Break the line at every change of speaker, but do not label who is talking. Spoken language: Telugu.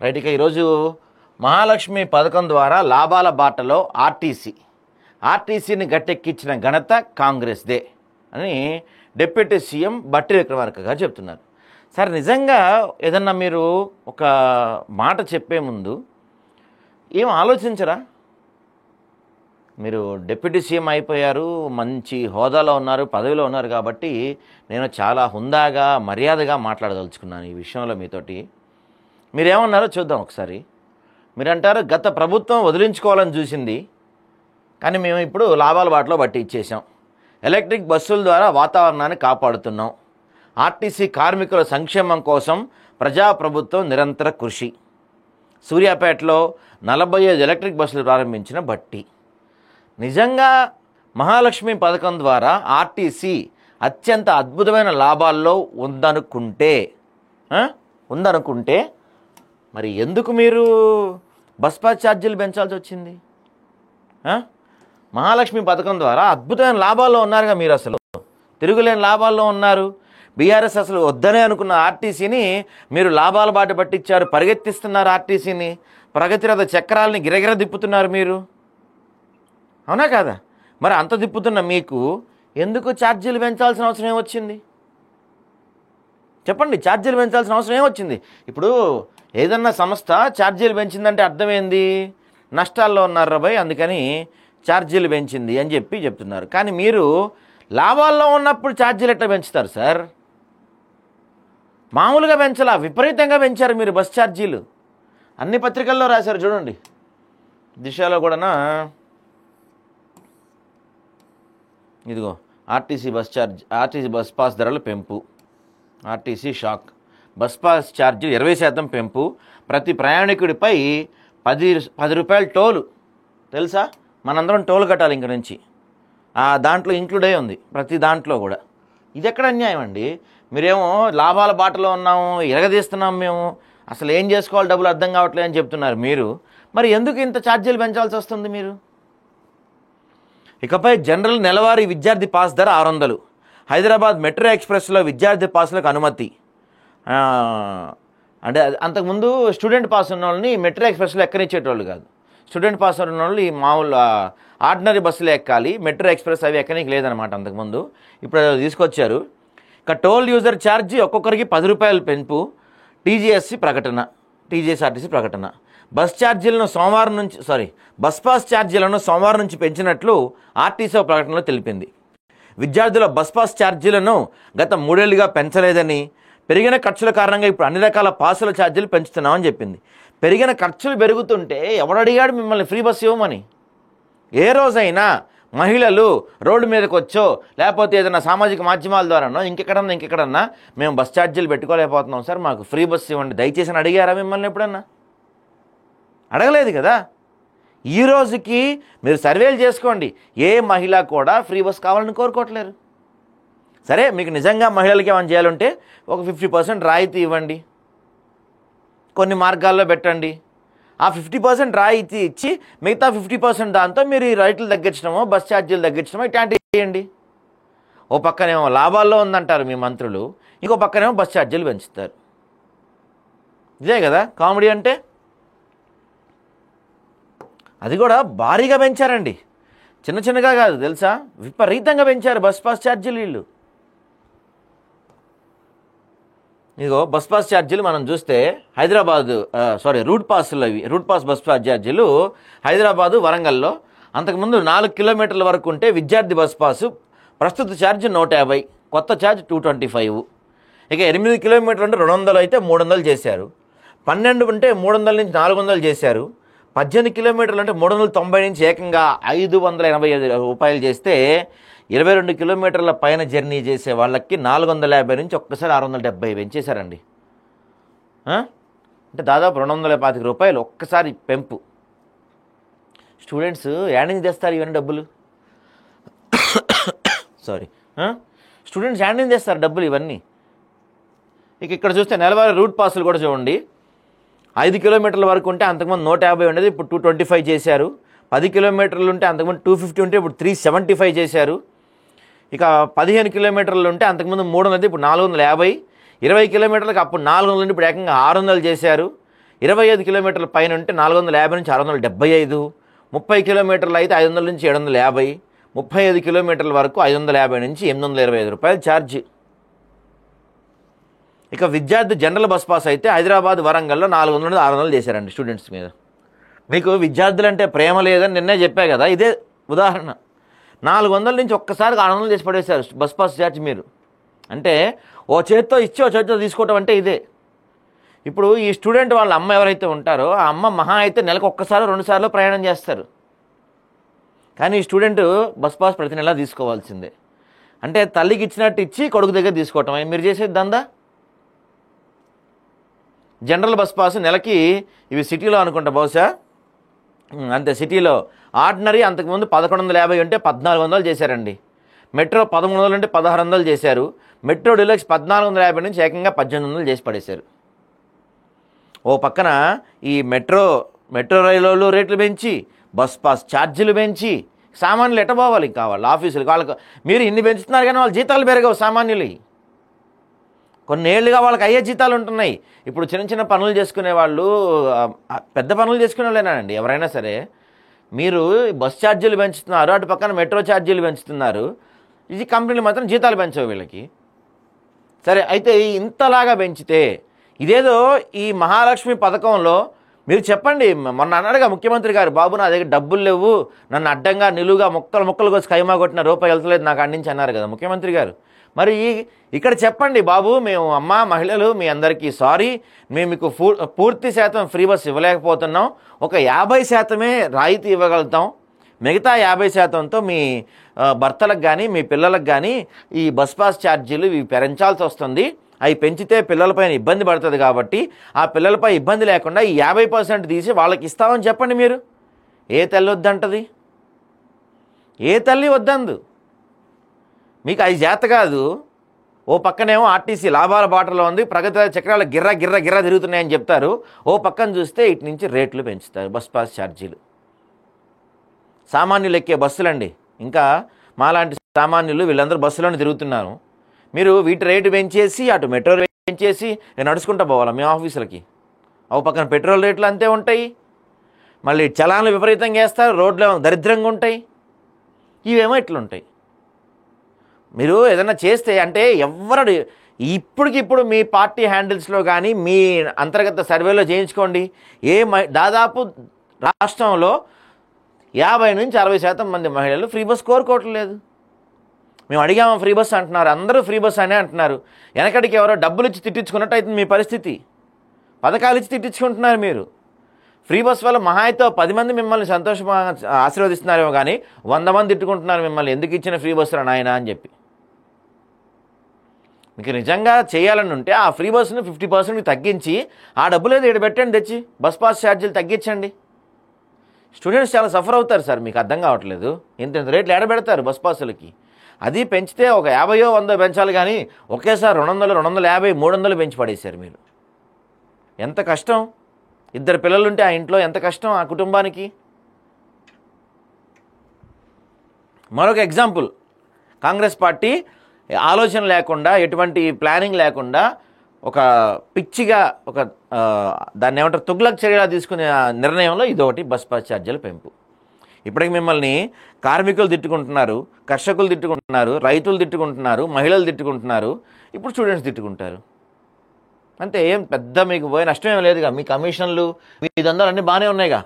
రైట్. ఇక ఈరోజు మహాలక్ష్మి పథకం ద్వారా లాభాల బాటలో ఆర్టీసీని గట్టెక్కించిన ఘనత కాంగ్రెస్దే అని డిప్యూటీ సీఎం బట్టి విక్రమార్క గారు చెప్తున్నారు. సార్, నిజంగా ఏదన్నా మీరు ఒక మాట చెప్పే ముందు ఏం ఆలోచించరా? మీరు డిప్యూటీ సీఎం అయిపోయారు, మంచి హోదాలో ఉన్నారు, పదవిలో ఉన్నారు కాబట్టి నేను చాలా హుందాగా మర్యాదగా మాట్లాడదలుచుకున్నాను ఈ విషయంలో మీతోటి. మీరేమన్నారో చూద్దాం ఒకసారి. మీరంటారు గత ప్రభుత్వం వదిలించుకోవాలని చూసింది, కానీ మేము ఇప్పుడు లాభాల బాటలో బట్టి ఇచ్చేసాం. ఎలక్ట్రిక్ బస్సుల ద్వారా వాతావరణాన్ని కాపాడుతున్నాం. ఆర్టీసీ కార్మికుల సంక్షేమం కోసం ప్రజాప్రభుత్వం నిరంతర కృషి. సూర్యాపేటలో 45 ఎలక్ట్రిక్ బస్సులు ప్రారంభించిన బట్టి. నిజంగా మహాలక్ష్మి పథకం ద్వారా ఆర్టీసీ అత్యంత అద్భుతమైన లాభాల్లో ఉందనుకుంటే మరి ఎందుకు మీరు బస్ పాస్ ఛార్జీలు పెంచాల్సి వచ్చింది? మహాలక్ష్మి పథకం ద్వారా అద్భుతమైన లాభాల్లో ఉన్నారుగా మీరు, అసలు తిరుగులేని లాభాల్లో ఉన్నారు. బీఆర్ఎస్ అసలు వద్దనే అనుకున్న ఆర్టీసీని మీరు లాభాల బాట పట్టించారు, పరిగెత్తిస్తున్నారు ఆర్టీసీని, ప్రగతిరథ చక్రాలని గిరగిర తిప్పుతున్నారు మీరు, అవునా కాదా? మరి అంత తిప్పుతున్న మీకు ఎందుకు ఛార్జీలు పెంచాల్సిన అవసరం ఏమొచ్చింది? చెప్పండి, ఛార్జీలు పెంచాల్సిన అవసరం ఏమొచ్చింది? ఇప్పుడు ఏదన్నా సంస్థ ఛార్జీలు పెంచిందంటే అర్థమైంది, నష్టాల్లో ఉన్నారు రాబాయ్, అందుకని ఛార్జీలు పెంచింది అని చెప్తున్నారు. కానీ మీరు లాభాల్లో ఉన్నప్పుడు ఛార్జీలు ఎట్లా పెంచుతారు సార్? మామూలుగా పెంచలా, విపరీతంగా పెంచారు మీరు బస్ ఛార్జీలు. అన్ని పత్రికల్లో రాశారు చూడండి. దిశలో కూడా ఇదిగో ఆర్టీసీ బస్ పాస్ ధరల పెంపు, ఆర్టీసీ షాక్, బస్ పాస్ ఛార్జీలు 20% పెంపు, ప్రతి ప్రయాణికుడిపై 10 రూపాయలు టోలు. తెలుసా? మనందరం టోల్ కట్టాలి ఇంక నుంచి. దాంట్లో ఇంక్లూడ్ అయి ఉంది ప్రతి దాంట్లో కూడా. ఇది ఎక్కడ అన్యాయం అండి? మీరేమో లాభాల బాటలో ఉన్నాము, ఎరగదీస్తున్నాం మేము, అసలు ఏం చేసుకోవాలి డబ్బులు అర్థం కావట్లేదు అని చెప్తున్నారు మీరు. మరి ఎందుకు ఇంత ఛార్జీలు పెంచాల్సి వస్తుంది మీరు? ఇకపై జనరల్ నెలవారీ విద్యార్థి పాస్ ధర 600. హైదరాబాద్ మెట్రో ఎక్స్ప్రెస్లో విద్యార్థి పాస్లకు అనుమతి. అంటే అంతకుముందు స్టూడెంట్ పాస్ ఉన్న వాళ్ళని మెట్రో ఎక్స్ప్రెస్లో ఎక్కనిచ్చేటోళ్ళు కాదు. స్టూడెంట్ పాస్ ఉన్న వాళ్ళు ఈ మామూలు ఆర్డినరీ బస్సులు ఎక్కాలి, మెట్రో ఎక్స్ప్రెస్ అవి ఎక్కనికి లేదనమాట అంతకుముందు. ఇప్పుడు తీసుకొచ్చారు. ఇక టోల్ యూజర్ ఛార్జీ ఒక్కొక్కరికి 10 రూపాయలు పెంపు. టీజీఎస్ఆర్టీసీ ప్రకటన. బస్ పాస్ ఛార్జీలను సోమవారం నుంచి పెంచినట్లు ఆర్టీసీ ప్రకటనలో తెలిపింది. విద్యార్థుల బస్ పాస్ ఛార్జీలను గత 3 ఏళ్లుగా పెంచలేదని, పెరిగిన ఖర్చుల కారణంగా ఇప్పుడు అన్ని రకాల పాసుల ఛార్జీలు పెంచుతున్నామని చెప్పింది. పెరిగిన ఖర్చులు పెరుగుతుంటే ఎవడడిగాడు మిమ్మల్ని ఫ్రీ బస్ ఇవ్వమని? ఏ రోజైనా మహిళలు రోడ్డు మీదకి వచ్చో లేకపోతే ఏదైనా సామాజిక మాధ్యమాల ద్వారానో ఇంకెక్కడన్నా మేము బస్ ఛార్జీలు పెట్టుకోలేకపోతున్నాం సార్, మాకు ఫ్రీ బస్ ఇవ్వండి దయచేసి అని అడిగారా మిమ్మల్ని ఎప్పుడన్నా? అడగలేదు కదా. ఈ రోజుకి మీరు సర్వేలు చేసుకోండి, ఏ మహిళ కూడా ఫ్రీ బస్ కావాలని కోరుకోవట్లేరు. సరే, మీకు నిజంగా మహిళలకి ఏమైనా చేయాలంటే ఒక 50% రాయితీ ఇవ్వండి, కొన్ని మార్గాల్లో పెట్టండి. ఆ 50% రాయితీ ఇచ్చి మిగతా 50% దాంతో మీరు ఈ రైట్లు తగ్గించడమో బస్ ఛార్జీలు తగ్గించడమో ఇట్లాంటివి చేయండి. ఓ పక్కనేమో లాభాల్లో ఉందంటారు మీ మంత్రులు, ఇంకో పక్కనేమో బస్ ఛార్జీలు పెంచుతారు. ఇదే కదా కామెడీ అంటే? అది కూడా భారీగా పెంచారండి, చిన్నగా కాదు తెలుసా, విపరీతంగా పెంచారు బస్ పాస్ ఛార్జీలు వీళ్ళు. ఇదిగో బస్ పాస్ ఛార్జీలు మనం చూస్తే రూట్ పాస్ బస్ పాస్ ఛార్జీలు హైదరాబాదు, వరంగల్లో అంతకుముందు 4 కిలోమీటర్ల వరకు ఉంటే విద్యార్థి బస్ పాసు ప్రస్తుత ఛార్జ్ 150, కొత్త ఛార్జ్ 225. ఇక 8 కిలోమీటర్లు అంటే 200 అయితే 300 చేశారు. 12 ఉంటే 300 నుంచి 400 చేశారు. 18 కిలోమీటర్లు అంటే 390 నుంచి ఏకంగా 585 రూపాయలు చేస్తే 22 కిలోమీటర్ల పైన జర్నీ చేసే వాళ్ళకి 450 నుంచి ఒక్కసారి 670 పెంచేశారండి. అంటే దాదాపు 225 రూపాయలు ఒక్కసారి పెంపు. స్టూడెంట్స్ యాడ్ నుంచి తెస్తారు ఇవన్నీ డబ్బులు? స్టూడెంట్స్ యాడ్ నుంచి తెస్తారు డబ్బులు ఇవన్నీ? ఇక్కడ చూస్తే నెలవారీ రూట్ పాసులు కూడా చూడండి. 5 కిలోమీటర్ల వరకు ఉంటే అంతకుముందు 150 ఉండేది, ఇప్పుడు 225 చేశారు. 10 కిలోమీటర్లు ఉంటే అంతకుముందు 250 ఉంటే ఇప్పుడు 375 చేశారు. ఇక 15 కిలోమీటర్లు ఉంటే అంతకుముందు 300, ఇప్పుడు 450. 20 కిలోమీటర్లకు అప్పుడు 400 నుండి ఇప్పుడు ఏకంగా 600 చేశారు. 25 కిలోమీటర్ల పైన ఉంటే 450 నుంచి 675, 30 కిలోమీటర్లు అయితే 500 నుంచి 750, 35 కిలోమీటర్ల వరకు 550 నుంచి 825 రూపాయలు ఛార్జ్. ఇక విద్యార్థి జనరల్ బస్ పాస్ అయితే హైదరాబాద్, వరంగల్లో 400 నుండి 600 చేశారండి స్టూడెంట్స్ మీద. మీకు విద్యార్థులంటే ప్రేమ లేదని నిన్నే చెప్పా కదా, ఇదే ఉదాహరణ. 400 నుంచి ఒక్కసారి 600 చేసి పడేశారు బస్ పాస్ ఛార్జ్ మీరు. అంటే ఓ చేత్తో ఇచ్చి ఓ చేత్తో తీసుకోవటం అంటే ఇదే. ఇప్పుడు ఈ స్టూడెంట్ వాళ్ళ అమ్మ ఎవరైతే ఉంటారో ఆ అమ్మ మహా అయితే నెలకు ఒక్కసారి 2 సార్లు ప్రయాణం చేస్తారు. కానీ ఈ స్టూడెంట్ బస్ పాస్ ప్రతి నెలా తీసుకోవాల్సిందే. అంటే తల్లికి ఇచ్చినట్టు ఇచ్చి కొడుకు దగ్గర తీసుకోవటం మీరు చేసేది దందా. జనరల్ బస్ పాస్ నెలకి ఇవి సిటీలో అనుకుంటా బహుశా అంతే, సిటీలో ఆర్డినరీ అంతకుముందు 1150 ఉంటే 1400 చేశారండి. మెట్రో 1300 ఉంటే 1600 చేశారు. మెట్రో డీలక్స్ 1450 నుంచి ఏకంగా 1800 చేసి పడేశారు. ఓ పక్కన ఈ మెట్రో రైలు రేట్లు పెంచి, బస్ పాస్ ఛార్జీలు పెంచి సామాన్యులు ఎట్టబోవాలి ఇంకా వాళ్ళు ఆఫీసులు. వాళ్ళకు మీరు ఇన్ని పెంచుతున్నారు కానీ వాళ్ళ జీతాలు పెరగవు సామాన్యులు. కొన్నేళ్లుగా వాళ్ళకి అయ్యే జీతాలు ఉంటున్నాయి. ఇప్పుడు చిన్న చిన్న పనులు చేసుకునే వాళ్ళు, పెద్ద పనులు చేసుకునే వాళ్ళేనానండి ఎవరైనా సరే. మీరు బస్ ఛార్జీలు పెంచుతున్నారు, అటు పక్కన మెట్రో ఛార్జీలు పెంచుతున్నారు. ఇది కంపెనీలు మాత్రం జీతాలు పెంచవు వీళ్ళకి. సరే, అయితే ఇంతలాగా పెంచితే ఇదేదో ఈ మహాలక్ష్మి పథకంలో మీరు చెప్పండి. మొన్న అన్నాడుగా ముఖ్యమంత్రి గారు, బాబు నా దగ్గర డబ్బులు లేవు, నన్ను అడ్డంగా నిలువుగా ముక్కలు వచ్చి కైమా కొట్టిన రూపాయి వెళ్తలేదు నాకు అందించి అన్నారు కదా ముఖ్యమంత్రి గారు. మరి ఇక్కడ చెప్పండి బాబు, మేము అమ్మ మహిళలు మీ అందరికీ సారీ, మేము మీకు పూర్తి శాతం ఫ్రీ బస్ ఇవ్వలేకపోతున్నాం, ఒక 50% రాయితీ ఇవ్వగలుగుతాం, మిగతా 50%తో మీ భర్తలకు కానీ మీ పిల్లలకు కానీ ఈ బస్ పాస్ ఛార్జీలు ఇవి పెంచాల్సి వస్తుంది. అవి పెంచితే పిల్లలపైన ఇబ్బంది పడుతుంది కాబట్టి ఆ పిల్లలపై ఇబ్బంది లేకుండా ఈ 50% తీసి వాళ్ళకి ఇస్తామని చెప్పండి. మీరు ఏ తల్లి వద్దంటది? ఏ తల్లి వద్దందు. మీకు అది చేత కాదు. ఓ పక్కనేమో ఆర్టీసీ లాభాల బాటలో ఉంది, ప్రగతి చక్రాలు గిర్ర తిరుగుతున్నాయని చెప్తారు. ఓ పక్కన చూస్తే ఇటు నుంచి రేట్లు పెంచుతారు బస్ పాస్ ఛార్జీలు. సామాన్యులు ఎక్కే బస్సులండి, ఇంకా మాలాంటి సామాన్యులు వీళ్ళందరూ బస్సులోనే తిరుగుతున్నారు. మీరు వీటి రేటు పెంచేసి అటు మెట్రో రేటు పెంచేసి నడుచుకుంటూ పోవాలా మేము ఆఫీసులకి? ఓ పక్కన పెట్రోల్ రేట్లు అంతే ఉంటాయి, మళ్ళీ చలాన్లు విపరీతంగా వేస్తారు, రోడ్లు దరిద్రంగా ఉంటాయి, ఇవేమో ఇట్లుంటాయి. మీరు ఏదైనా చేస్తే అంటే ఎవరు ఇప్పటికిప్పుడు మీ పార్టీ హ్యాండిల్స్లో కానీ మీ అంతర్గత సర్వేలో చేయించుకోండి. దాదాపు రాష్ట్రంలో 50 నుంచి 60% మంది మహిళలు ఫ్రీ బస్ కోరుకోవట్లేదు. మేము అడిగాము ఫ్రీ బస్ అంటున్నారు, అందరూ ఫ్రీ బస్ అనే అంటున్నారు. వెనకడికి ఎవరో డబ్బులు ఇచ్చి తిట్టించుకున్నట్టు అవుతుంది మీ పరిస్థితి. పథకాలు ఇచ్చి తిట్టించుకుంటున్నారు మీరు. ఫ్రీ బస్ వల్ల మహా అయితే 10 మంది మిమ్మల్ని సంతోషంగా ఆశీర్వదిస్తున్నారేమో కానీ 100 మంది తిట్టుకుంటున్నారు మిమ్మల్ని, ఎందుకు ఇచ్చిన ఫ్రీ బస్సులు నాయన అని చెప్పి. మీకు నిజంగా చేయాలని ఉంటే ఆ ఫ్రీ బస్సును 50% తగ్గించి ఆ డబ్బులు ఏదో పెట్టండి, తెచ్చి బస్ పాస్ ఛార్జీలు తగ్గించండి. స్టూడెంట్స్ చాలా సఫర్ అవుతారు సార్, మీకు అర్థం కావట్లేదు. ఇంత రేట్లు ఏడబెడతారు బస్ పాసులకి. అది పెంచితే ఒక 50-100 పెంచాలి కానీ ఒకేసారి 200, 250, 300 పెంచి పడేశారు మీరు. ఎంత కష్టం. 2 పిల్లలుంటే ఆ ఇంట్లో ఎంత కష్టం ఆ కుటుంబానికి. మరొక ఎగ్జాంపుల్, కాంగ్రెస్ పార్టీ ఆలోచన లేకుండా ఎటువంటి ప్లానింగ్ లేకుండా ఒక పిచ్చిగా ఒక దాన్ని ఏమంటారు తుగ్లక్ చర్యలా తీసుకునే నిర్ణయంలో ఇదొకటి బస్ పాస్ ఛార్జీల పెంపు. ఇప్పటికి మిమ్మల్ని కార్మికులు తిట్టుకుంటున్నారు, కర్షకులు తిట్టుకుంటున్నారు, రైతులు తిట్టుకుంటున్నారు, మహిళలు తిట్టుకుంటున్నారు, ఇప్పుడు స్టూడెంట్స్ తిట్టుకుంటారు. అంతే, ఏం పెద్ద మీకు పోయే నష్టమేం లేదుగా. మీ కమిషన్లు మీ దందాలు అన్నీ బాగానే ఉన్నాయిగా.